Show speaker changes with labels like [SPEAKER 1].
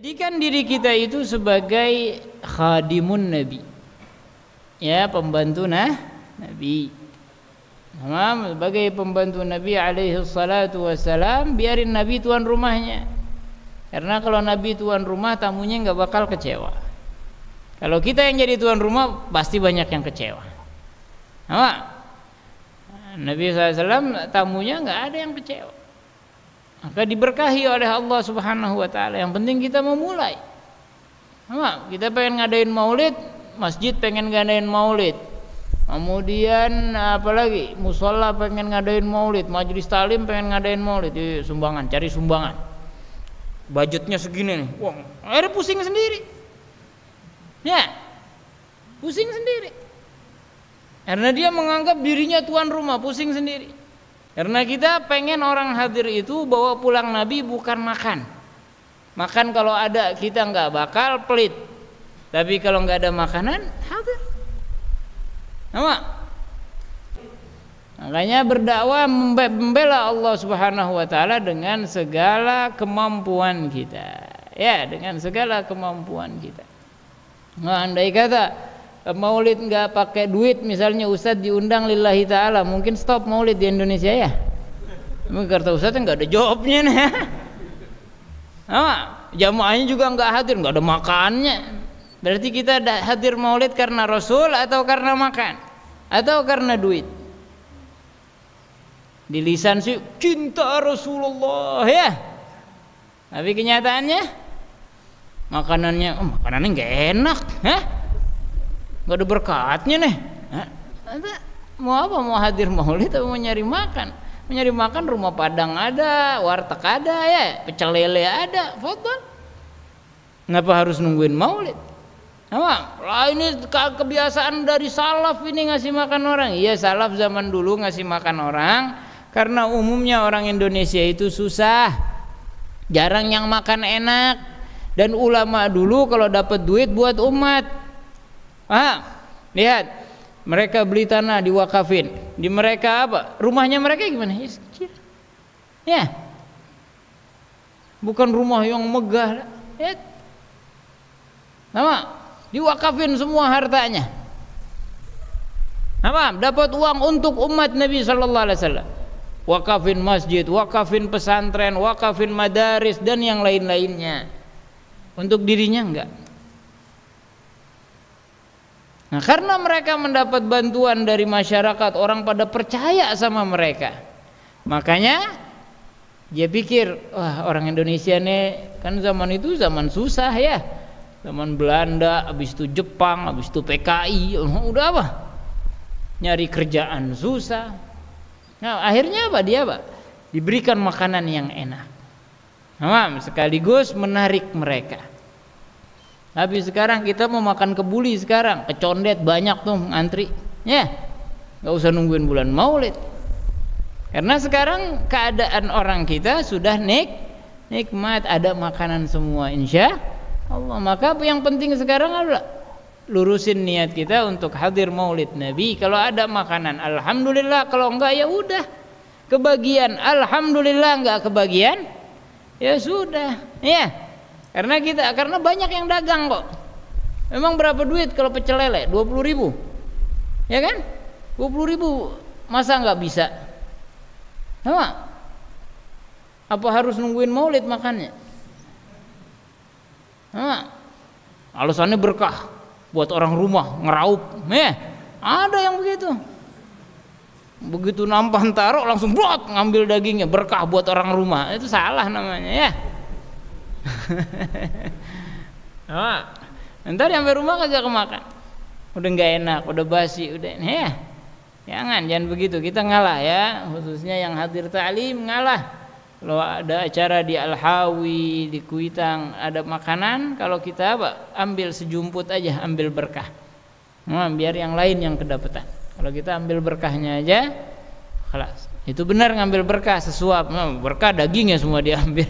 [SPEAKER 1] Jadikan diri kita itu sebagai khadimun Nabi, ya, pembantu Nabi. Sebagai pembantu Nabi alaihi salatu wassalam, biarin Nabi tuan rumahnya. Karena kalau Nabi tuan rumah, tamunya nggak bakal kecewa. Kalau kita yang jadi tuan rumah, pasti banyak yang kecewa. Nabi SAW tamunya nggak ada yang kecewa. Maka diberkahi oleh Allah Subhanahu wa taala. Yang penting kita memulai. Kita pengen ngadain maulid, masjid pengen ngadain maulid. Kemudian apalagi musola pengen ngadain maulid, majelis taklim pengen ngadain maulid, sumbangan, cari sumbangan. Budgetnya segini nih. Wah, akhirnya pusing sendiri. Ya. Pusing sendiri. Karena dia menganggap dirinya tuan rumah, pusing sendiri. Karena kita pengen orang hadir itu bawa pulang Nabi bukan makan. Makan kalau ada, kita nggak bakal pelit. Tapi kalau nggak ada makanan, hadir. Makanya berdakwah membela Allah Subhanahu wa taala dengan segala kemampuan kita. Ya, dengan segala kemampuan kita. Andai kata maulid nggak pakai duit, misalnya Ustadz diundang lillahi ta'ala, mungkin stop maulid di Indonesia ya. Mungkin kata Ustadz nggak ada jawabnya nih. Jamaahnya juga nggak hadir, nggak ada makannya. Berarti kita hadir maulid karena Rasul atau karena makan atau karena duit. Di lisan sih cinta Rasulullah ya, tapi kenyataannya makanannya nggak enak, nggak ada berkatnya nih. Mau apa? Mau hadir maulid atau mau nyari makan? Mau nyari makan rumah Padang ada, warteg ada ya, pecel lele ada, foto. Kenapa harus nungguin maulid? Ini kebiasaan dari salaf ini ngasih makan orang. Iya, salaf zaman dulu ngasih makan orang karena umumnya orang Indonesia itu susah, jarang yang makan enak. Dan ulama dulu kalau dapat duit buat umat. Lihat, mereka beli tanah diwakafin. Di mereka apa? Rumahnya mereka gimana? Ya, kecil. Ya. Bukan rumah yang megah. Ya. Diwakafin semua hartanya. Dapat uang untuk umat Nabi sallallahu alaihi wasallam. Wakafin masjid, wakafin pesantren, wakafin madaris dan yang lain-lainnya. Untuk dirinya enggak. Nah, karena mereka mendapat bantuan dari masyarakat, orang pada percaya sama mereka. Makanya dia pikir, wah, orang Indonesia nih kan zaman itu zaman susah ya. Zaman Belanda, habis itu Jepang, habis itu PKI, udah apa? Nyari kerjaan susah. Nah, akhirnya apa dia, Pak? Diberikan makanan yang enak. Sekaligus menarik mereka. Habis sekarang kita mau makan kebuli sekarang, kecondet banyak tuh ngantri. Ya. Enggak usah nungguin bulan Maulid. Karena sekarang keadaan orang kita sudah nikmat, ada makanan semua insya Allah. Maka yang penting sekarang adalah lurusin niat kita untuk hadir maulid Nabi. Kalau ada makanan alhamdulillah, kalau enggak ya udah kebagian, alhamdulillah. Enggak kebagian ya sudah ya. Karena banyak yang dagang kok. Memang berapa duit kalau pecel lele? 20.000 ya kan? 20.000 masa enggak bisa? Apa harus nungguin maulid makannya? Alasannya berkah buat orang rumah ngeraup, ada yang begitu nampan taruh langsung buat ngambil dagingnya, berkah buat orang rumah. Itu salah namanya ya. Ntar sampai rumah kagak kemakan, udah nggak enak, udah basi, udah ya. Jangan begitu, kita ngalah ya, khususnya yang hadir ta'lim ngalah. Kalau ada acara di Al-Hawi, di Kuitang, ada makanan, kalau kita ambil sejumput aja, ambil berkah. Biar yang lain yang kedapatan. Kalau kita ambil berkahnya aja, kelas. Itu benar ngambil berkah, sesuap. Berkah dagingnya semua diambil.